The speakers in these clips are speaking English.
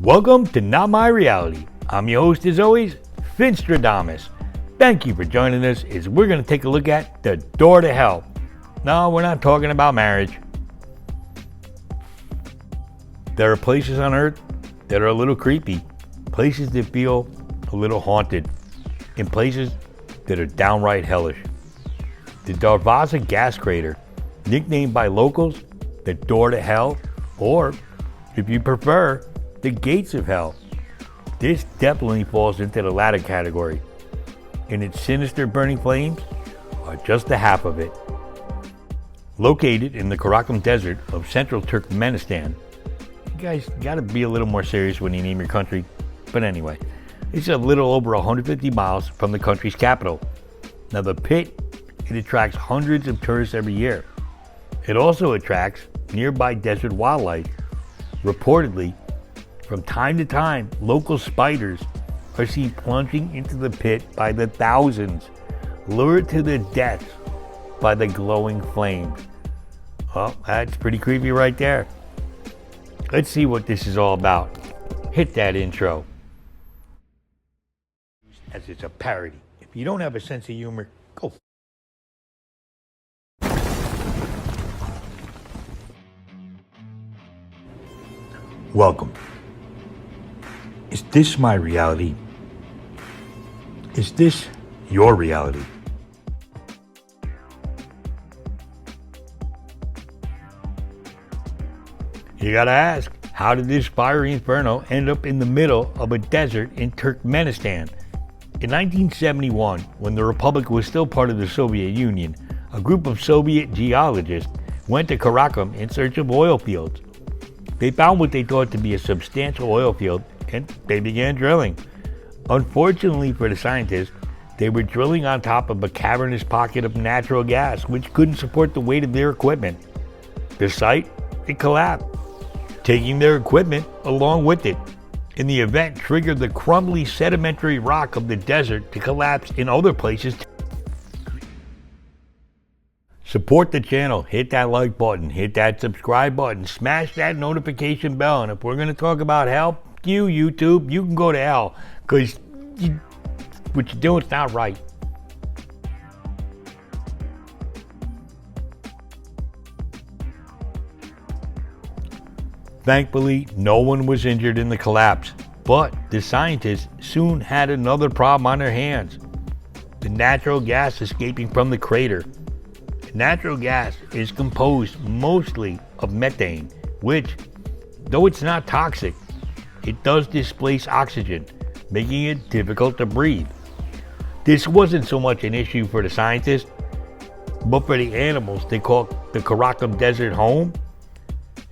Welcome to Not My Reality. I'm your host as always, Finstradamus. Thank you for joining us as we're going to take a look at the door to hell. No, we're not talking about marriage. There are places on earth that are a little creepy, places that feel a little haunted, and places that are downright hellish. The Darvaza gas crater, nicknamed by locals the door to hell, or if you prefer, the gates of hell. This definitely falls into the latter category, and its sinister burning flames are just the half of it. Located in the Karakum desert of central Turkmenistan, you guys gotta be a little more serious when you name your country, but anyway, it's a little over 150 miles from the country's capital. Now the pit, it attracts hundreds of tourists every year. It also attracts nearby desert wildlife. Reportedly, from time to time, local spiders are seen plunging into the pit by the thousands, lured to their deaths by the glowing flames. Well, that's pretty creepy right there. Let's see what this is all about. Hit that intro. As it's a parody. If you don't have a sense of humor, go. Welcome. Is this my reality? Is this your reality? You gotta ask, how did this fiery inferno end up in the middle of a desert in Turkmenistan? In 1971, when the Republic was still part of the Soviet Union, a group of Soviet geologists went to Karakum in search of oil fields. They found what they thought to be a substantial oil field, and they began drilling. Unfortunately for the scientists, they were drilling on top of a cavernous pocket of natural gas, which couldn't support the weight of their equipment. The site, it collapsed, taking their equipment along with it. And the event triggered the crumbly sedimentary rock of the desert to collapse in other places. Support the channel, hit that like button, hit that subscribe button, smash that notification bell, and if we're going to talk about hell, you YouTube, you can go to hell, because what you're doing is not right. Thankfully, no one was injured in the collapse, but the scientists soon had another problem on their hands. The natural gas escaping from the crater. Natural gas is composed mostly of methane, which, though it's not toxic, it does displace oxygen, making it difficult to breathe. This wasn't so much an issue for the scientists, but for the animals they call the Karakum Desert home.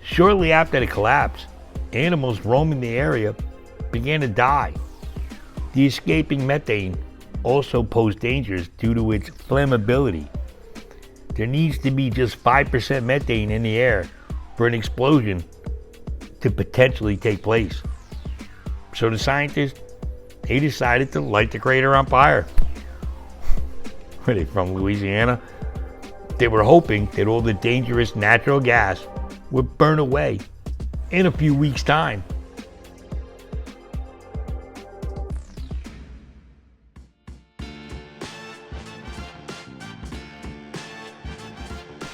Shortly after the collapse, animals roaming the area began to die. The escaping methane also posed dangers due to its flammability. There needs to be just 5% methane in the air for an explosion to potentially take place. So the scientists, they decided to light the crater on fire. Were they from Louisiana? They were hoping that all the dangerous natural gas would burn away in a few weeks' time.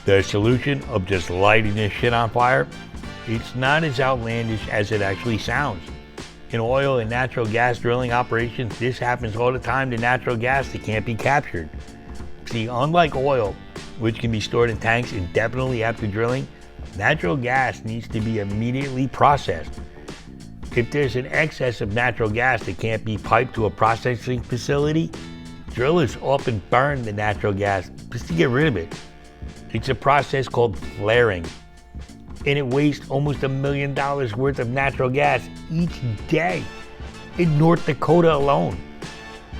The solution of just lighting this shit on fire, it's not as outlandish as it actually sounds. In oil and natural gas drilling operations, this happens all the time to natural gas that can't be captured. See, unlike oil, which can be stored in tanks indefinitely after drilling, natural gas needs to be immediately processed. If there's an excess of natural gas that can't be piped to a processing facility, drillers often burn the natural gas just to get rid of it. It's a process called flaring, and it wastes almost $1 million worth of natural gas each day in North Dakota alone.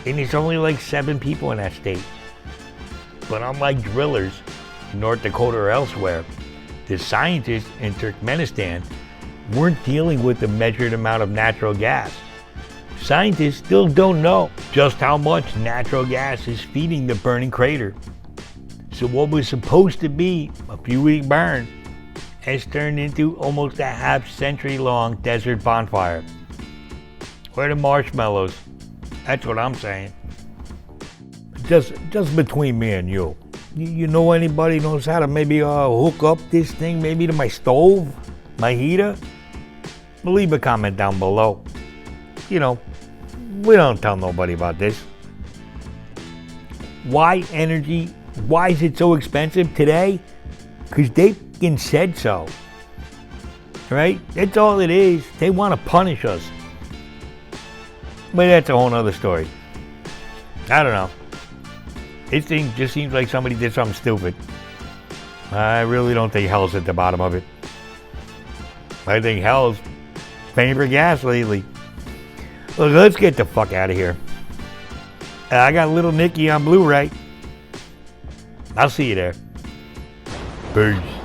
And there's only like 7 people in that state. But unlike drillers in North Dakota or elsewhere, the scientists in Turkmenistan weren't dealing with a measured amount of natural gas. Scientists still don't know just how much natural gas is feeding the burning crater. So what was supposed to be a few-week burn has turned into almost a half-century-long desert bonfire. Where are the marshmallows? That's what I'm saying. Just between me and you. You know anybody knows how to maybe hook up this thing maybe to my stove, my heater? Leave a comment down below. You know, we don't tell nobody about this. Why energy? Why is it so expensive today? Because they fucking said so. Right? That's all it is. They want to punish us. But that's a whole nother story. I don't know. This thing just seems like somebody did something stupid. I really don't think hell's at the bottom of it. I think hell's paying for gas lately. Look, let's get the fuck out of here. I got Little Nicky on Blu-ray. I'll see you there. Peace.